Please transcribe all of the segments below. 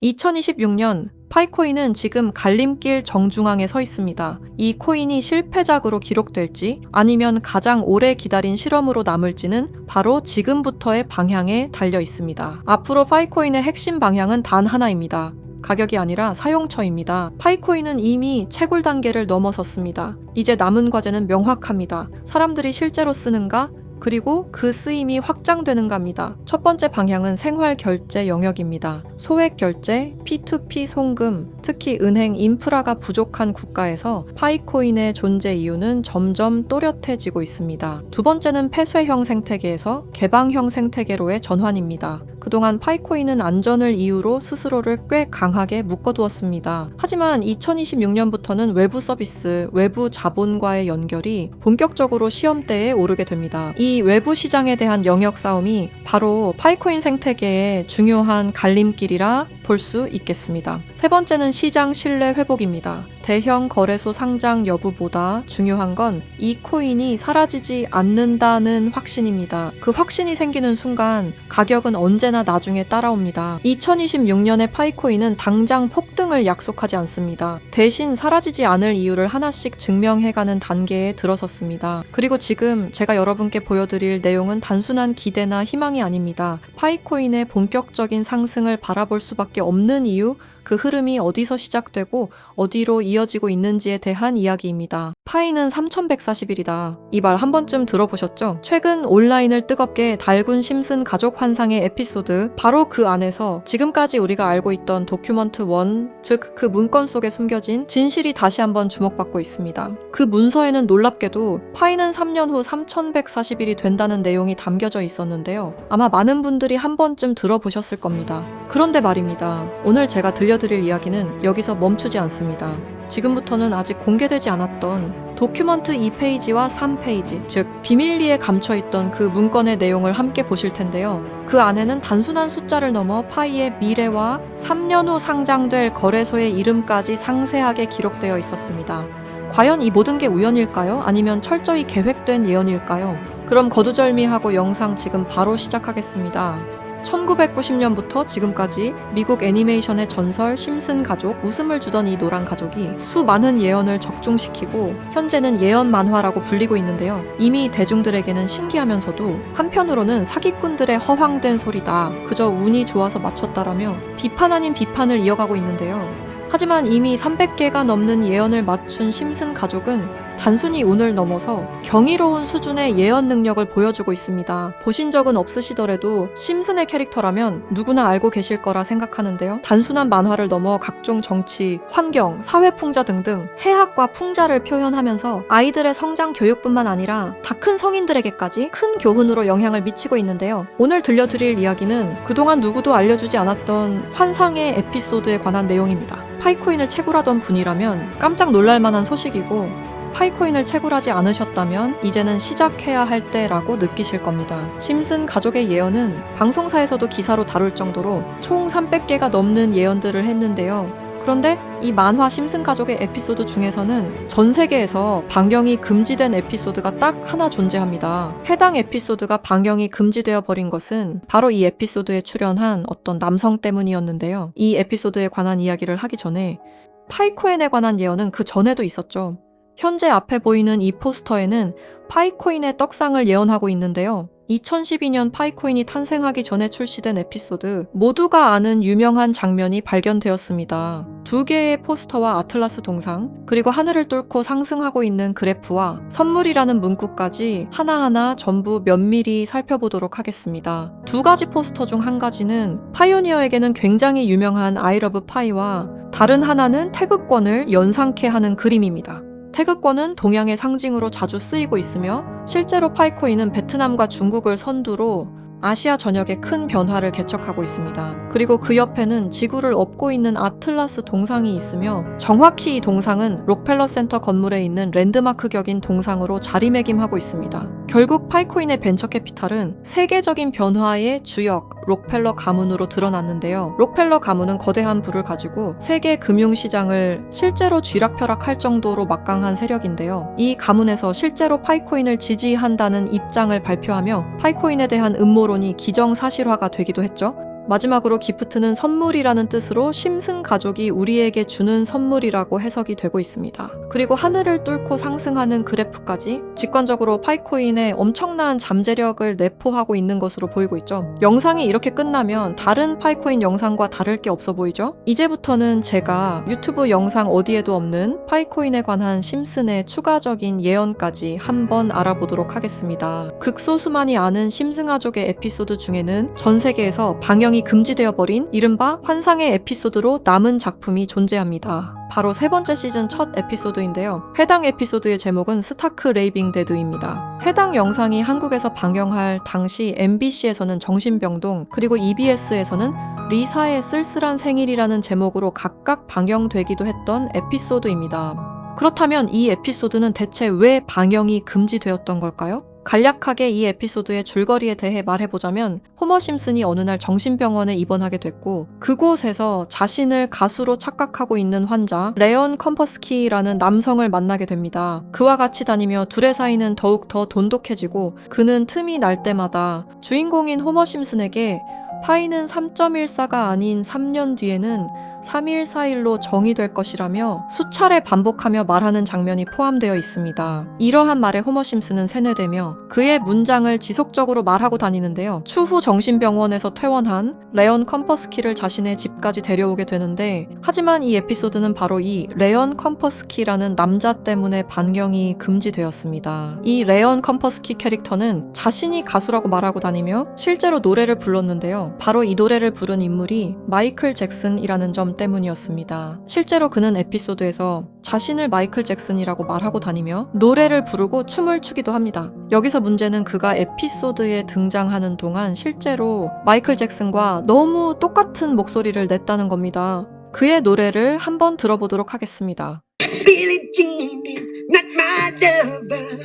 2026년 파이코인은 지금 갈림길 정중앙에 서 있습니다. 이 코인이 실패작으로 기록될지 아니면 가장 오래 기다린 실험으로 남을지는 바로 지금부터의 방향에 달려 있습니다. 앞으로 파이코인의 핵심 방향은 단 하나입니다. 가격이 아니라 사용처입니다. 파이코인은 이미 채굴 단계를 넘어섰습니다. 이제 남은 과제는 명확합니다. 사람들이 실제로 쓰는가? 그리고 그 쓰임이 확장되는가입니다. 첫 번째 방향은 생활 결제 영역입니다. 소액 결제, P2P 송금, 특히 은행 인프라가 부족한 국가에서 파이코인의 존재 이유는 점점 또렷해지고 있습니다. 두 번째는 폐쇄형 생태계에서 개방형 생태계로의 전환입니다. 그동안 파이코인은 안전을 이유로 스스로를 꽤 강하게 묶어두었습니다. 하지만 2026년부터는 외부 서비스, 외부 자본과의 연결이 본격적으로 시험대에 오르게 됩니다. 이 외부 시장에 대한 영역 싸움이 바로 파이코인 생태계의 중요한 갈림길이라 볼 수 있겠습니다. 세 번째는 시장 신뢰 회복입니다. 대형 거래소 상장 여부보다 중요한 건 이 코인이 사라지지 않는다는 확신입니다. 그 확신이 생기는 순간 가격은 언제나 나중에 따라옵니다. 2026년의 파이코인은 당장 폭등을 약속하지 않습니다. 대신 사라지지 않을 이유를 하나씩 증명해가는 단계에 들어섰습니다. 그리고 지금 제가 여러분께 보여드릴 내용은 단순한 기대나 희망이 아닙니다. 파이코인의 본격적인 상승을 바라볼 수밖에 없는 이유, 그 흐름이 어디서 시작되고 어디로 이어지고 있는지에 대한 이야기입니다. 파이는 3140일이다. 이 말 한 번쯤 들어보셨죠? 최근 온라인을 뜨겁게 달군 심슨 가족 환상의 에피소드, 바로 그 안에서 지금까지 우리가 알고 있던 도큐먼트 1, 즉 그 문건 속에 숨겨진 진실이 다시 한번 주목받고 있습니다. 그 문서에는 놀랍게도 파이는 3년 후 3140일이 된다는 내용이 담겨져 있었는데요. 아마 많은 분들이 한 번쯤 들어보셨을 겁니다. 그런데 말입니다. 오늘 제가 들려드릴 이야기는 여기서 멈추지 않습니다. 지금부터는 아직 공개되지 않았던 도큐먼트 2페이지와 3페이지, 즉 비밀리에 감춰있던 그 문건의 내용을 함께 보실 텐데요. 그 안에는 단순한 숫자를 넘어 파이의 미래와 3년 후 상장될 거래소의 이름까지 상세하게 기록되어 있었습니다. 과연 이 모든 게 우연일까요? 아니면 철저히 계획된 예언일까요? 그럼 거두절미하고 영상 지금 바로 시작하겠습니다. 1990년부터 지금까지 미국 애니메이션의 전설 심슨 가족, 웃음을 주던 이 노란 가족이 수많은 예언을 적중시키고 현재는 예언 만화라고 불리고 있는데요. 이미 대중들에게는 신기하면서도 한편으로는 사기꾼들의 허황된 소리다, 그저 운이 좋아서 맞췄다라며 비판 아닌 비판을 이어가고 있는데요. 하지만 이미 300개가 넘는 예언을 맞춘 심슨 가족은 단순히 운을 넘어서 경이로운 수준의 예언 능력을 보여주고 있습니다. 보신 적은 없으시더라도 심슨의 캐릭터라면 누구나 알고 계실 거라 생각하는데요. 단순한 만화를 넘어 각종 정치, 환경, 사회 풍자 등등 해학과 풍자를 표현하면서 아이들의 성장 교육뿐만 아니라 다 큰 성인들에게까지 큰 교훈으로 영향을 미치고 있는데요. 오늘 들려드릴 이야기는 그동안 누구도 알려주지 않았던 환상의 에피소드에 관한 내용입니다. 파이코인을 채굴하던 분이라면 깜짝 놀랄 만한 소식이고, 파이코인을 채굴하지 않으셨다면 이제는 시작해야 할 때라고 느끼실 겁니다. 심슨 가족의 예언은 방송사에서도 기사로 다룰 정도로 총 300개가 넘는 예언들을 했는데요. 그런데 이 만화 심슨 가족의 에피소드 중에서는 전 세계에서 방영이 금지된 에피소드가 딱 하나 존재합니다. 해당 에피소드가 방영이 금지되어 버린 것은 바로 이 에피소드에 출연한 어떤 남성 때문이었는데요. 이 에피소드에 관한 이야기를 하기 전에 파이코인에 관한 예언은 그 전에도 있었죠. 현재 앞에 보이는 이 포스터에는 파이코인의 떡상을 예언하고 있는데요. 2012년 파이코인이 탄생하기 전에 출시된 에피소드, 모두가 아는 유명한 장면이 발견되었습니다. 2개의 포스터와 아틀라스 동상, 그리고 하늘을 뚫고 상승하고 있는 그래프와 선물이라는 문구까지 하나하나 전부 면밀히 살펴보도록 하겠습니다. 2가지 포스터 중 한 가지는 파이오니어에게는 굉장히 유명한 I love 파이와 다른 하나는 태극권을 연상케 하는 그림입니다. 태극권은 동양의 상징으로 자주 쓰이고 있으며 실제로 파이코인은 베트남과 중국을 선두로 아시아 전역에 큰 변화를 개척하고 있습니다. 그리고 그 옆에는 지구를 업고 있는 아틀라스 동상이 있으며 정확히 이 동상은 록펠러 센터 건물에 있는 랜드마크 격인 동상으로 자리매김하고 있습니다. 결국 파이코인의 벤처 캐피탈은 세계적인 변화의 주역, 록펠러 가문으로 드러났는데요. 록펠러 가문은 거대한 부를 가지고 세계 금융시장을 실제로 쥐락펴락할 정도로 막강한 세력인데요. 이 가문에서 실제로 파이코인을 지지한다는 입장을 발표하며 파이코인에 대한 음모론이 기정사실화가 되기도 했죠. 마지막으로 기프트는 선물이라는 뜻으로 심슨 가족이 우리에게 주는 선물이라고 해석이 되고 있습니다. 그리고 하늘을 뚫고 상승하는 그래프까지 직관적으로 파이코인의 엄청난 잠재력을 내포하고 있는 것으로 보이고 있죠. 영상이 이렇게 끝나면 다른 파이코인 영상과 다를 게 없어 보이죠? 이제부터는 제가 유튜브 영상 어디에도 없는 파이코인에 관한 심슨의 추가적인 예언까지 한번 알아보도록 하겠습니다. 극소수만이 아는 심슨 가족의 에피소드 중에는 전 세계에서 방영이 금지되어 버린 이른바 환상의 에피소드로 남은 작품이 존재합니다. 바로 세 번째 시즌 첫 에피소드인데요. 해당 에피소드의 제목은 스타크 레이빙 데드입니다. 해당 영상이 한국에서 방영할 당시 MBC에서는 정신병동, 그리고 EBS에서는 리사의 쓸쓸한 생일이라는 제목으로 각각 방영되기도 했던 에피소드입니다. 그렇다면 이 에피소드는 대체 왜 방영이 금지되었던 걸까요? 간략하게 이 에피소드의 줄거리에 대해 말해보자면 호머 심슨이 어느 날 정신병원에 입원하게 됐고 그곳에서 자신을 가수로 착각하고 있는 환자 레온 컴퍼스키라는 남성을 만나게 됩니다. 그와 같이 다니며 둘의 사이는 더욱 더 돈독해지고 그는 틈이 날 때마다 주인공인 호머 심슨에게 파이는 3.14가 아닌 3년 뒤에는 3.14일로 정의될 것이라며 수차례 반복하며 말하는 장면이 포함되어 있습니다. 이러한 말에 호머 심슨은 세뇌되며 그의 문장을 지속적으로 말하고 다니는데요. 추후 정신병원에서 퇴원한 레온 컴퍼스키를 자신의 집까지 데려오게 되는데 하지만 이 에피소드는 바로 이 레온 컴퍼스키라는 남자 때문에 반경이 금지되었습니다. 이 레온 컴퍼스키 캐릭터는 자신이 가수라고 말하고 다니며 실제로 노래를 불렀는데요. 바로 이 노래를 부른 인물이 마이클 잭슨이라는 점 때문이었습니다. 실제로 그는 에피소드에서 자신을 마이클 잭슨이라고 말하고 다니며 노래를 부르고 춤을 추기도 합니다. 여기서 문제는 그가 에피소드에 등장하는 동안 실제로 마이클 잭슨과 너무 똑같은 목소리를 냈다는 겁니다. 그의 노래를 한번 들어보도록 하겠습니다. Billie Jean is not my lover.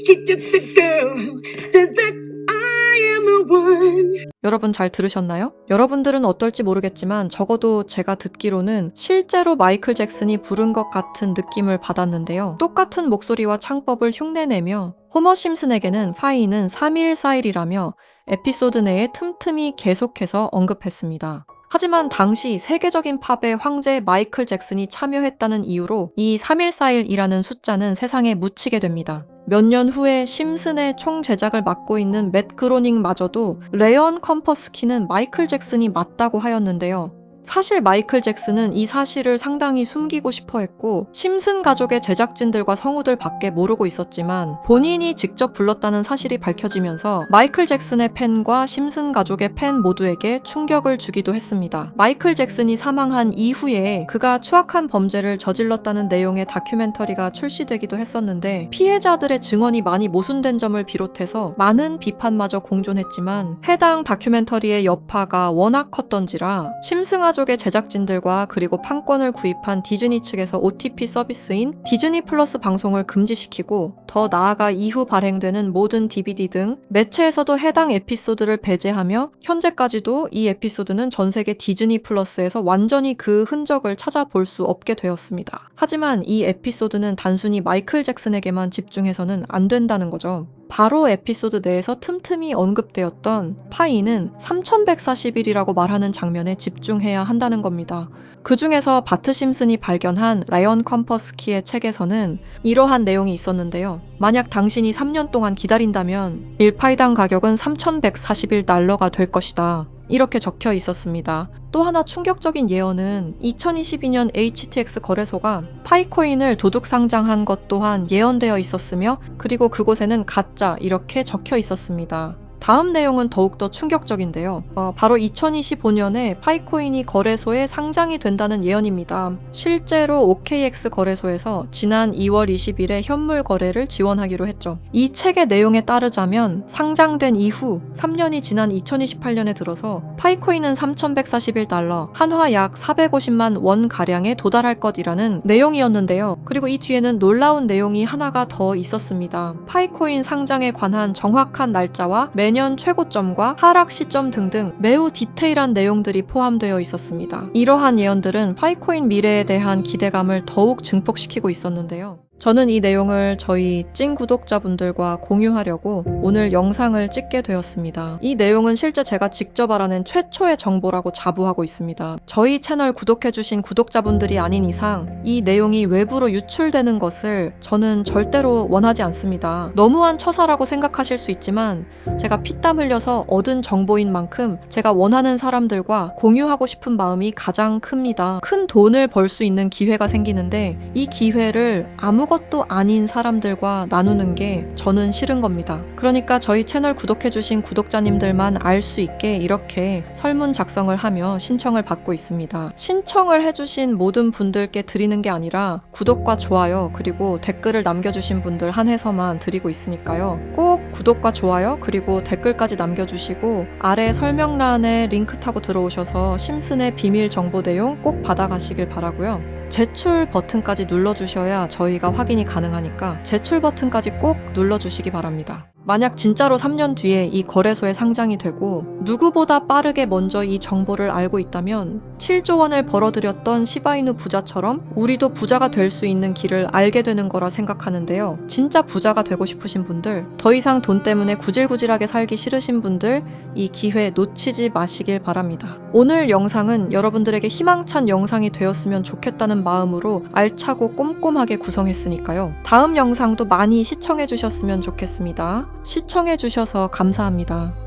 She took the girl who says that I am the one. 여러분 잘 들으셨나요? 여러분들은 어떨지 모르겠지만 적어도 제가 듣기로는 실제로 마이클 잭슨이 부른 것 같은 느낌을 받았는데요. 똑같은 목소리와 창법을 흉내내며 호머 심슨에게는 파이는 3.14일이라며 에피소드 내에 틈틈이 계속해서 언급했습니다. 하지만 당시 세계적인 팝의 황제 마이클 잭슨이 참여했다는 이유로 이 3.14일이라는 숫자는 세상에 묻히게 됩니다. 몇 년 후에 심슨의 총 제작을 맡고 있는 맷 그로닝마저도 레온 컴퍼스키는 마이클 잭슨이 맞다고 하였는데요. 사실 마이클 잭슨은 이 사실을 상당히 숨기고 싶어 했고 심슨 가족의 제작진들과 성우들 밖에 모르고 있었지만 본인이 직접 불렀다는 사실이 밝혀지면서 마이클 잭슨의 팬과 심슨 가족의 팬 모두에게 충격을 주기도 했습니다. 마이클 잭슨이 사망한 이후에 그가 추악한 범죄를 저질렀다는 내용의 다큐멘터리가 출시되기도 했었는데 피해자들의 증언이 많이 모순된 점을 비롯해서 많은 비판마저 공존했지만 해당 다큐멘터리의 여파가 워낙 컸던지라 심슨 가족의 제작진들과 그리고 판권을 구입한 디즈니 측에서 OTP 서비스인 디즈니 플러스 방송을 금지시키고 더 나아가 이후 발행되는 모든 DVD 등 매체에서도 해당 에피소드를 배제하며 현재까지도 이 에피소드는 전 세계 디즈니 플러스에서 완전히 그 흔적을 찾아볼 수 없게 되었습니다. 하지만 이 에피소드는 단순히 마이클 잭슨에게만 집중해서는 안 된다는 거죠. 바로 에피소드 내에서 틈틈이 언급되었던 파이는 3140일이라고 말하는 장면에 집중해야 한다는 겁니다. 그 중에서 바트 심슨이 발견한 라이언 컴퍼스키의 책에서는 이러한 내용이 있었는데요. 만약 당신이 3년 동안 기다린다면 1파이당 가격은 3141달러가 될 것이다. 이렇게 적혀 있었습니다. 또 하나 충격적인 예언은 2022년 HTX 거래소가 파이코인을 도둑 상장한 것 또한 예언되어 있었으며 그리고 그곳에는 가짜 이렇게 적혀 있었습니다. 다음 내용은 더욱더 충격적인데요. 바로 2025년에 파이코인이 거래소에 상장이 된다는 예언입니다. 실제로 OKX 거래소에서 지난 2월 20일에 현물 거래를 지원하기로 했죠. 이 책의 내용에 따르자면 상장된 이후 3년이 지난 2028년에 들어서 파이코인은 3141달러, 한화 약 450만 원 가량에 도달할 것이라는 내용이었는데요. 그리고 이 뒤에는 놀라운 내용이 하나가 더 있었습니다. 파이코인 상장에 관한 정확한 날짜와 매년 최고점과 하락 시점 등등 매우 디테일한 내용들이 포함되어 있었습니다. 이러한 예언들은 파이코인 미래에 대한 기대감을 더욱 증폭시키고 있었는데요. 저는 이 내용을 저희 찐 구독자분들과 공유하려고 오늘 영상을 찍게 되었습니다. 이 내용은 실제 제가 직접 알아낸 최초의 정보라고 자부하고 있습니다. 저희 채널 구독해주신 구독자분들이 아닌 이상 이 내용이 외부로 유출되는 것을 저는 절대로 원하지 않습니다. 너무한 처사라고 생각하실 수 있지만 제가 피땀 흘려서 얻은 정보인 만큼 제가 원하는 사람들과 공유하고 싶은 마음이 가장 큽니다. 큰 돈을 벌 수 있는 기회가 생기는데 이 기회를 아무것도 아닌 사람들과 나누는 게 저는 싫은 겁니다. 그러니까 저희 채널 구독해주신 구독자님들만 알 수 있게 이렇게 설문 작성을 하며 신청을 받고 있습니다. 신청을 해주신 모든 분들께 드리는 게 아니라 구독과 좋아요 그리고 댓글을 남겨주신 분들 한해서만 드리고 있으니까요. 꼭 구독과 좋아요 그리고 댓글까지 남겨주시고 아래 설명란에 링크 타고 들어오셔서 심슨의 비밀 정보 내용 꼭 받아가시길 바라고요. 제출 버튼까지 눌러주셔야 저희가 확인이 가능하니까 제출 버튼까지 꼭 눌러주시기 바랍니다. 만약 진짜로 3년 뒤에 이 거래소에 상장이 되고 누구보다 빠르게 먼저 이 정보를 알고 있다면 7조 원을 벌어들였던 시바이누 부자처럼 우리도 부자가 될 수 있는 길을 알게 되는 거라 생각하는데요. 진짜 부자가 되고 싶으신 분들, 더 이상 돈 때문에 구질구질하게 살기 싫으신 분들 이 기회 놓치지 마시길 바랍니다. 오늘 영상은 여러분들에게 희망찬 영상이 되었으면 좋겠다는 마음으로 알차고 꼼꼼하게 구성했으니까요. 다음 영상도 많이 시청해 주셨으면 좋겠습니다. 시청해 주셔서 감사합니다.